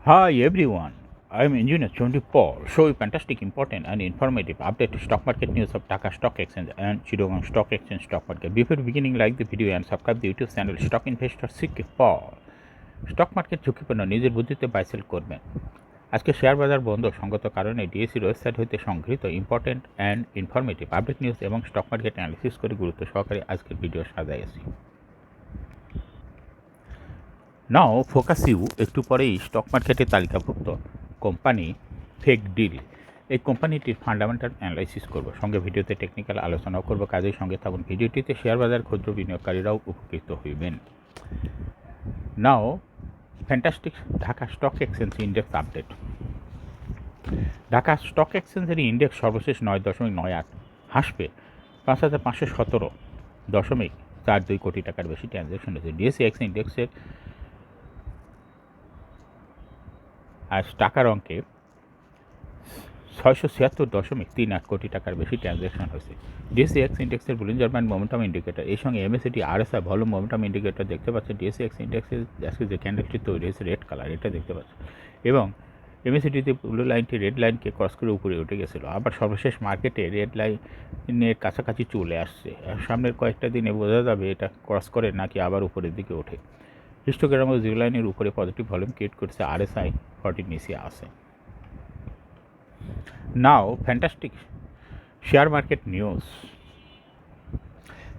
Hi everyone, I am Engineer Chondi Paul. Show you fantastic, important and informative update stock market news of Dhaka Stock Exchange and Chittagong Stock Exchange stock market. Before beginning, like the video and subscribe the YouTube channel Stock Investor CK Paul. Stock market ঝুঁকিপূর্ণ নিজের বুদ্ধিতে buy sell করবেন। আজকে share বাজার বন্ধ সঙ্গত কারণে ডিএসসির website হইতে সংগৃহীত important and informative update news এবং স্টক মার্কেট অ্যানালিসিস করে গুরুত্ব সহকারে আজকের ভিডিও সাজাইছি। নাও ফোকাস ইউ একটু পরেই স্টক মার্কেটে তালিকাভুক্ত কোম্পানি ফেক ডিল এই কোম্পানিটির ফান্ডামেন্টাল অ্যানালাইসিস করব, সঙ্গে ভিডিওতে টেকনিক্যাল আলোচনাও করব। কাজের সঙ্গে থাকুন। ভিডিওটিতে শেয়ার বাজার ক্ষুদ্র বিনিয়োগকারীরাও উপকৃত হইবেন। নাও fantastic Dhaka stock exchange index update. Dhaka stock এক্সচেঞ্জের ইন্ডেক্স সর্বশেষ 9.98 হাসবে 5,517.42 কোটি টাকার বেশি ট্রানজ্যাকশন হয়েছে। ডিএসসি ইন্ডেক্সের আজ টাকার অঙ্কে 676.38 কোটি টাকার বেশি ট্রানজ্যাকশন হয়েছে। ডিএসসি ইন্ডেক্সের বুলিঞ্জার ব্যান্ড মোমেন্টাম ইন্ডিকেটর, এই সঙ্গে MACT RSI volume momentum indicator দেখতে পাচ্ছেন। ডিএসসি ইন্ডেক্সের আজকে যে ক্যান্ডেলটি তৈরি হয়েছে রেড কালার, এটা দেখতে পাচ্ছেন। এবং এমএসিটিতে ব্লু লাইনটি রেড লাইনকে ক্রস করে উপরে উঠে গেছিলো, আবার সর্বশেষ মার্কেটে রেড লাইনের কাছাকাছি চলে আসছে। সামনের কয়েকটা দিনে বোঝা যাবে এটা ক্রস করে নাকি আবার উপরের দিকে ওঠে। হিস্টোগ্রাম ও জিরো লাইনের উপরে পজিটিভ ভলিউম ক্রিয়েট করছে, আরএসআই 40 নিচে আছে। নাও ফ্যান্টাস্টিক শেয়ার মার্কেট নিউজ।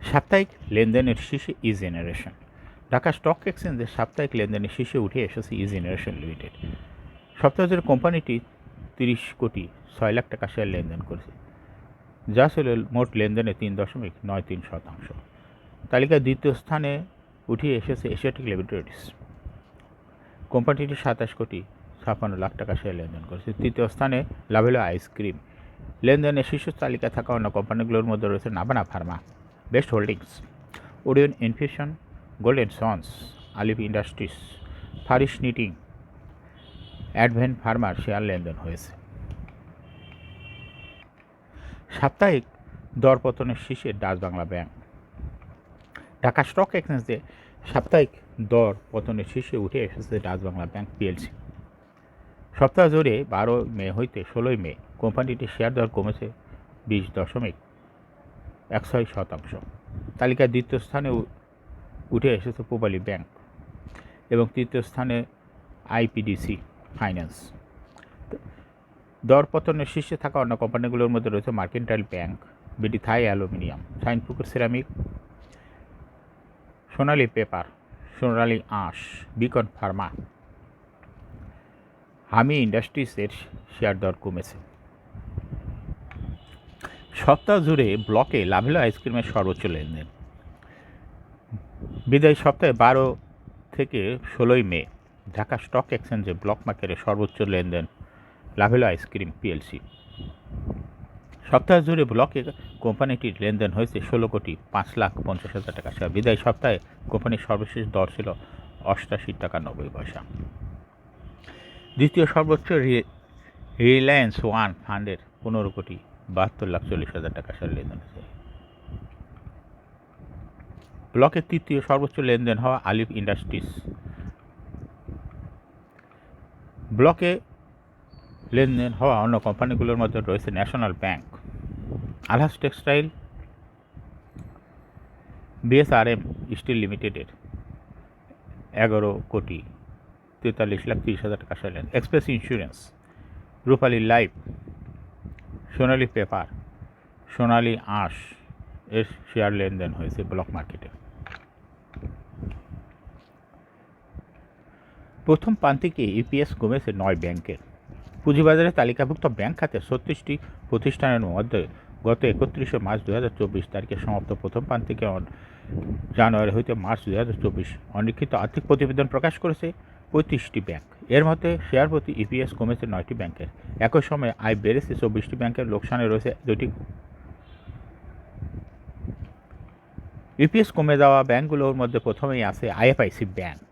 সাপ্তাহিক লেনদেনের শীর্ষে ই জেনারেশন। ঢাকা স্টক এক্সচেঞ্জের সাপ্তাহিক লেনদেনের শীর্ষে উঠে এসেছে ই জেনারেশন লিমিটেড। সপ্তাহের কোম্পানিটি 30,06,00,000 টাকা শেয়ার লেনদেন করেছে, যা ছিল মোট লেনদেনে 3.93%। তালিকায় দ্বিতীয় স্থানে উঠিয়ে এসেছে এশিয়াটিক ল্যাবরেটরিজ। কোম্পানিটি 27,56,00,000 টাকা শেয়ার লেনদেন করেছে। তৃতীয় স্থানে লাভেলো আইসক্রিম। লেনদেনের শীর্ষ তালিকা থাকা অন্য কোম্পানিগুলোর মধ্যে রয়েছে Navana pharma, best holdings, orion infusion, golden sons, আলিভ ইন্ডাস্ট্রিজ, ফারিস নিটিং, অ্যাডভেন্ট ফার্মার শেয়ার লেনদেন হয়েছে। সাপ্তাহিক দরপতনের শীর্ষে Dutch Bangla bank. Dhaka stock এক্সচেঞ্জে সাপ্তাহিক দর পতনের শীর্ষে উঠে এসেছে ডাচ বাংলা ব্যাংক পিএলসি। সপ্তাহ জুড়ে 12 মে হইতে 16 মে কোম্পানিটির শেয়ার দর কমেছে 20.16%। তালিকায় দ্বিতীয় স্থানে উঠে এসেছে পূবালী ব্যাংক এবং তৃতীয় স্থানে আইপিডিসি ফাইন্যান্স। দর পতনের শীর্ষে থাকা অন্য কোম্পানিগুলোর মধ্যে রয়েছে mercantile bank, BD Thai aluminium, Shinepukur ceramic, Sonali paper, Sonali আঁশ, বিকন ফার্মা, হামি ইন্ডাস্ট্রিজের শেয়ার দর কমেছে। সপ্তাহ জুড়ে ব্লকে লাভেলো আইসক্রিমের সর্বোচ্চ লেনদেন। বিদায়ী সপ্তাহে 12 থেকে 16 মে ঢাকা স্টক এক্সচেঞ্জে ব্লক মার্কেটে সর্বোচ্চ লেনদেন লাভেলো আইসক্রিম পিএলসি। সপ্তাহ জুড়ে ব্লকে কোম্পানিটির লেনদেন হয়েছে 16,50,50,000 টাকা শেয়ার। বিদায়ী সপ্তাহে কোম্পানির সর্বশেষ দর ছিল 88 টাকা 90 পয়সা। দ্বিতীয় সর্বোচ্চ রিলায়েন্স ওয়ান ফান্ডের 15,72,40,000 টাকা শেয়ার লেনদেন হয়েছে। ব্লকের তৃতীয় সর্বোচ্চ লেনদেন হওয়া আলিভ ইন্ডাস্ট্রিজ। ব্লকে লেনদেন হওয়া অন্য কোম্পানিগুলোর মধ্যে রয়েছে ন্যাশনাল ব্যাংক, আলহাজ টেক্সটাইল, বিএসআরএম স্টিল লিমিটেডের 11,43,30,30,000 টাকা শেয়ার লেনদেন। এক্সপ্রেস ইন্স্যুরেন্স, রূপালী লাইফ, সোনালী পেপার, সোনালী আঁশ এর শেয়ার লেনদেন হয়েছে ব্লক মার্কেটে। প্রথম প্রান্তিকে ইপিএস কমেছে 9 ব্যাংকের। পুঁজিবাজারে তালিকাভুক্ত ব্যাংক খাতে 36টি প্রতিষ্ঠানের মধ্যে গত 31 মার্চ 2024 তারিখে সমাপ্ত প্রথম প্রান্তিকে জানুয়ারি হইতে মার্চ 2024 অনিক্ষিত আর্থিক প্রতিবেদন প্রকাশ করেছে 35টি ব্যাংক। এর মধ্যে শেয়ার প্রতি ইপিএস কমেছে 9টি ব্যাংকের। একই সময়ে আয় বেড়েছে 24টি ব্যাংকের। লোকসানে রয়েছে 2টি। ইপিএস কমে যাওয়া ব্যাংকগুলোর মধ্যে প্রথমেই আছে IFIC bank,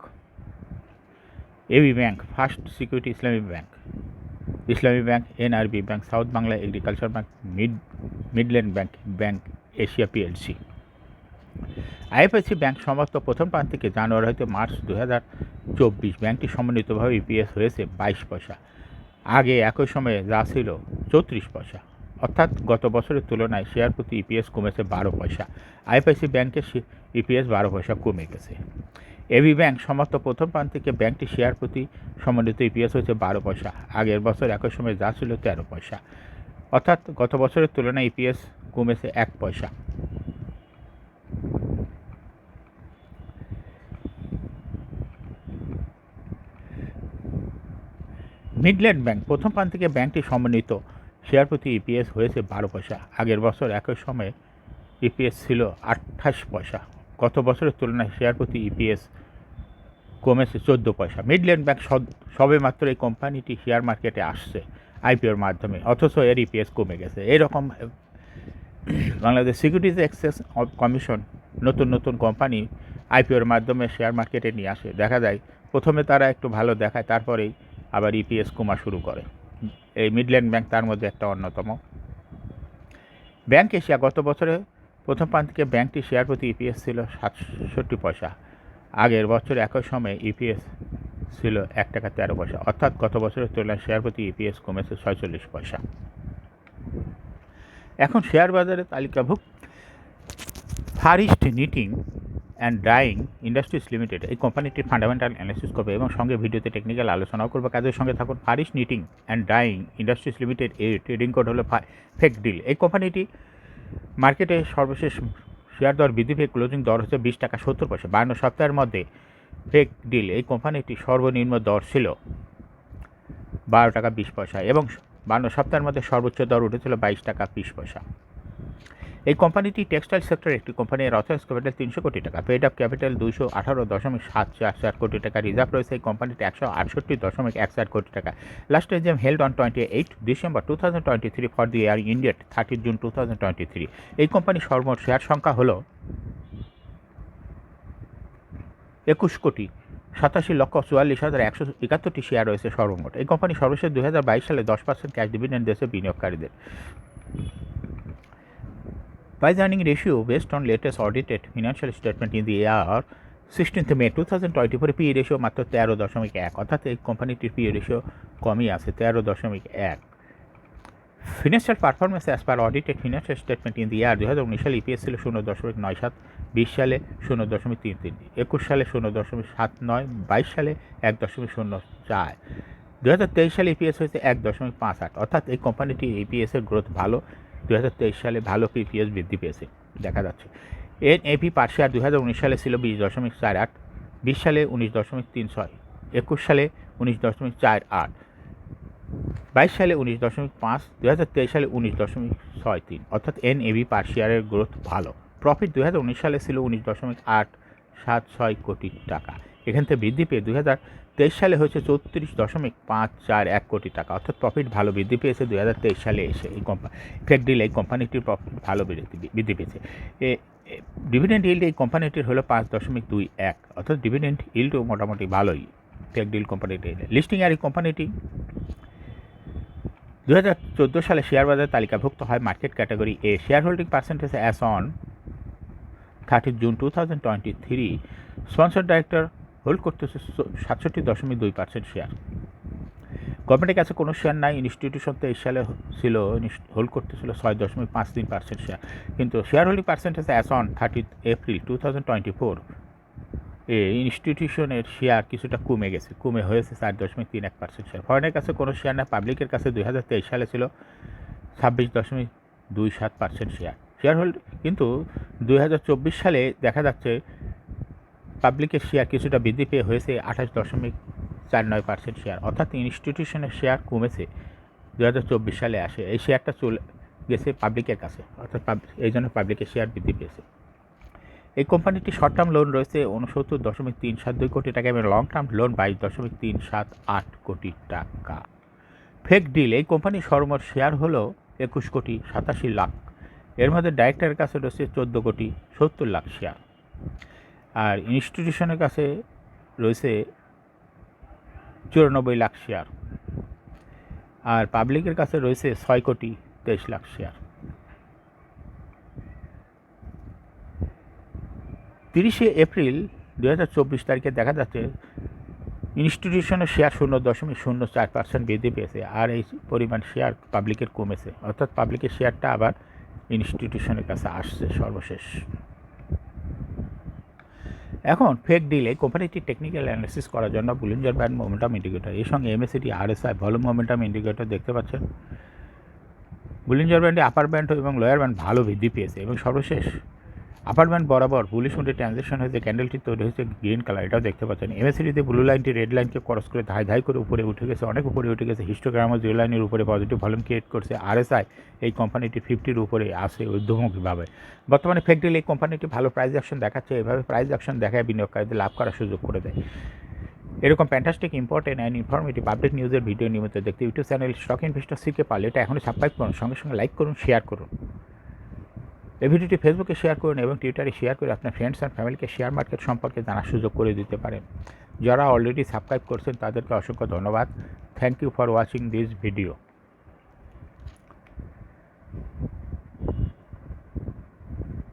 AB bank, first security Islami bank, NRB bank, south Bangla agriculture bank, midland bank Asia PLC. IFIC bank সমাপ্ত প্রথম প্রান্তিকে জানুয়ারি হইতে মার্চ 24। ব্যাংকটি সমন্বিতভাবে ইপিএস হয়েছে 22 পয়সা, আগে একই সময়ে যা ছিল 34 পয়সা, অর্থাৎ গত বছরের তুলনায় শেয়ার প্রতি ইপিএস কমেছে 12 পয়সা। আইপিআইসি ব্যাংকের ইপিএস 12 পয়সা কমে গেছে। এবি ব্যাংক সমাপ্ত প্রথম প্রান্তিকে ব্যাংকটি শেয়ার প্রতি সমন্বিত ইপিএস হয়েছে 12 পয়সা, আগের বছর একই সময়ে যা ছিল 13 পয়সা, অর্থাৎ গত বছরের তুলনায় ইপিএস কমেছে 1 পয়সা। মিডল্যান্ড ব্যাংক প্রথম প্রান্তিকে ব্যাংকটি সমন্বিত শেয়ার প্রতি ইপিএস হয়েছে 12 পয়সা, আগের বছর একই সময়ে ইপিএস ছিল 28 পয়সা, গত বছরের তুলনায় শেয়ার প্রতি ইপিএস কমেছে 14 পয়সা। মিডল্যান্ড ব্যাংক সবে মাত্র এই কোম্পানিটি শেয়ার মার্কেটে আসছে আইপিওর মাধ্যমে, অথচ এর ইপিএস কমে গেছে। এরকম বাংলাদেশ সিকিউরিটিজ এক্সচেঞ্জ কমিশন নতুন নতুন কোম্পানি আইপিওর মাধ্যমে শেয়ার মার্কেটে নিয়ে আসে, দেখা যায় প্রথমে তারা একটু ভালো দেখায়, তারপরেই আবার ইপিএস কমা শুরু করে। এই মিডল্যান্ড ব্যাংক তার মধ্যে একটা অন্যতম। ব্যাংক এশিয়া গত বছরে প্রথম প্রান্তিকে ব্যাংকটি শেয়ার প্রতি ইপিএস ছিল 67 পয়সা, আগের বছর একই সময়ে ইপিএস ছিল 1 টাকা 13 পয়সা, অর্থাৎ গত বছরের তুলনায় শেয়ার প্রতি ইপিএস কমেছে 46 পয়সা। এখন শেয়ার বাজারে তালিকাভুক্ত Far East knitting and dyeing industries limited এই কোম্পানিটির ফান্ডামেন্টাল অ্যানালিসিস করবে এবং সঙ্গে ভিডিওতে টেকনিক্যাল আলোচনাও করবে। কাজের সঙ্গে থাকুন। Far East knitting and dyeing industries limited এর ট্রেডিং কোড হলো ফেক ডিল। এই কোম্পানিটি মার্কেটে সর্বশেষ শেয়ার দর বৃদ্ধি পেয়ে ক্লোজিং দর হচ্ছে 20 টাকা 70 পয়সা। 52 সপ্তাহের মধ্যে ফেক ডিল এই কোম্পানিটির সর্বনিম্ন দর ছিল 12 টাকা 20 পয়সা এবং 52 সপ্তাহের মধ্যে সর্বোচ্চ দর উঠেছিল 22 টাকা 20 পয়সা। এই কোম্পানিটি টেক্সটাইল সেক্টরের একটি কোম্পানি। এর অথরাইজ ক্যাপিটাল 300 কোটি টাকা, পেড আপ ক্যাপিটাল 218.744 কোটি টাকা, রিজার্ভ রয়েছে এই কোম্পানিতে 168.14 crore taka. Last exam held on 28 December 2023 for the year ended 30 June 2023। এই কোম্পানির সর্বমোট শেয়ার সংখ্যা হল 21,87,44,171টি শেয়ার রয়েছে সর্বমোট। এই কোম্পানি সর্বশেষ 2022 সালে 10% ক্যাশ ডিভিডেন্ড দিয়েছে বিনিয়োগকারীদের। Price earning ratio based on latest audited financial statement in the year 16th May 2024 PE ratio মাত্র 13.1, অর্থাৎ এই কোম্পানিটির PE রেশিও কমই আছে 13.1। Financial performance as per audited financial statement in the year 2019 সালে ইপিএস ছিল 0.97, 20 সালে 0.33, 21 সালে 0.79, 22 সালে 1.04, 2023 সালে ইপিএস হয়েছে 1.58, অর্থাৎ এই কোম্পানিটির ইপিএসের গ্রোথ ভালো। 2023 সালে ভালো ইপিএস বৃদ্ধি পেয়েছে দেখা যাচ্ছে। এনএভি পার শেয়ার 2019 সালে ছিল 20.48, 20 সালে 19.36, 21 সালে 19.48, 22 সালে 19.5, 2023 সালে 19.63, অর্থাৎ এনএভি পার শেয়ারের গ্রোথ ভালো। প্রফিট 2019 সালে ছিল 19.876 কোটি টাকা, এখান থেকে বৃদ্ধি পেয়ে 2023 সালে হয়েছে 34.541 কোটি টাকা, অর্থাৎ প্রফিট ভালো বৃদ্ধি পেয়েছে 2023 সালে এসে। এই ফেক ডিল এই কোম্পানিটির প্রফিট ভালো বৃদ্ধি পেয়েছে। ডিভিডেন্ড ইল্ড এই কোম্পানিটির হলো 5.21, অর্থাৎ ডিভিডেন্ড ইল্ডও মোটামুটি ভালোই ফেক ডিল কোম্পানিটির। লিস্টিং আর এই কোম্পানিটি 2014 সালে শেয়ার বাজারে তালিকাভুক্ত হয় market category A. Share holding percentage as on 30 June 2023, sponsor director hold করতেছে 67.2% শেয়ার। গভর্নমেন্টের কাছে কোনো শেয়ার নাই। ইনস্টিটিউশন তো এই সালে ছিল হোল্ড করতেছিল 6.53% শেয়ার, কিন্তু share holding percentage as on 30 April 2024 ইনস্টিটিউশনের শেয়ার কিছুটা কমে হয়েছে 4.31% শেয়ার। ফরেনের কাছে কোনো শেয়ার না। পাবলিকের কাছে 2023 সালে ছিল 26.27% শেয়ার হোল্ড, কিন্তু 2024 সালে দেখা যাচ্ছে পাবলিকের শেয়ার কিছুটা বৃদ্ধি পেয়ে হয়েছে 28.49% শেয়ার, অর্থাৎ ইনস্টিটিউশনের শেয়ার কমেছে 2024 সালে আসে। এই শেয়ারটা চলে গেছে পাবলিকের কাছে, অর্থাৎ এই জন্য পাবলিকের শেয়ার বৃদ্ধি পেয়েছে। এই কোম্পানিটি শর্ট টার্ম লোন রয়েছে 69.372 কোটি টাকা এবং লং টার্ম লোন 22.378 কোটি টাকা। ফেক ডিল এই কোম্পানির সর্বমোট শেয়ার হলো 21,87,00,000, এর মধ্যে ডাইরেক্টরের কাছে রয়েছে 14,70,00,000 শেয়ার, আর ইনস্টিটিউশনের কাছে রয়েছে 94,00,000 শেয়ার, আর পাবলিকের কাছে রয়েছে 6,23,00,000 শেয়ার। 30 এপ্রিল 2024 তারিখে দেখা যাচ্ছে ইনস্টিটিউশনের শেয়ার 0.04% বৃদ্ধি পেয়েছে, আর এই পরিমাণ শেয়ার পাবলিকের কমেছে, অর্থাৎ পাবলিকের শেয়ারটা আবার ইনস্টিটিউশনের কাছে আসছে সর্বশেষ। এখন ফেক ডিলে কোম্পানিটি টেকনিক্যাল অ্যানালিসিস করার জন্য বুলিঞ্জার ব্যান্ড মোমেন্টাম ইন্ডিকেটর এর সঙ্গে MACD RSI volume momentum indicator দেখতে পাচ্ছেন। বুলিঞ্জার ব্যান্ডে আপার ব্যান্ড এবং লোয়ার ব্যান্ড ভালো বৃদ্ধি পেয়েছে এবং সর্বশেষ আপার ব্যান্ড বরাবর বুলিশ মুডে ট্রানজেকশন হয়েছে, ক্যান্ডেলটি তৈরি হয়েছে গ্রিন কালার, এটাও দেখতে পাচ্ছেন। এমএসিডিতে ব্লু লাইনটি রেড লাইনকে ক্রস করে ধাই করে উপরে উঠে গেছে, অনেক উপরে উঠে গেছে। হিস্টোগ্রামও জিরো লাইনের উপরে পজিটিভ ভলিউম ক্রিয়েট করছে। আরএসআই এই কোম্পানিটি 50-র উপরে আসে ঊর্ধ্বমুখীভাবে। বর্তমানে ফেক ডিলে এই কোম্পানিটি ভালো প্রাইস অ্যাকশন দেখাচ্ছে, এভাবে প্রাইস অ্যাকশন দেখায় বিনিয়োগকারীদের লাভ করার সুযোগ করে দেয়। এরকম fantastic important and informative update নিউজের ভিডিও নিয়মিত দেখতে ইউটিউব চ্যানেল স্টক ইনভেস্টর সিকে পারলে এটা এখনই সাবস্ক্রাইব করুন, সঙ্গে সঙ্গে লাইক করুন, শেয়ার করুন। এই ভিডিওটি ফেসবুকে শেয়ার করুন এবং টুইটারে শেয়ার করে আপনার ফ্রেন্ডস অ্যান্ড ফ্যামিলিকে শেয়ার মার্কেট সম্পর্কে জানার সুযোগ করে দিতে পারেন। যারা অলরেডি সাবস্ক্রাইব করছেন তাদেরকে অসংখ্য ধন্যবাদ। Thank you for watching this video.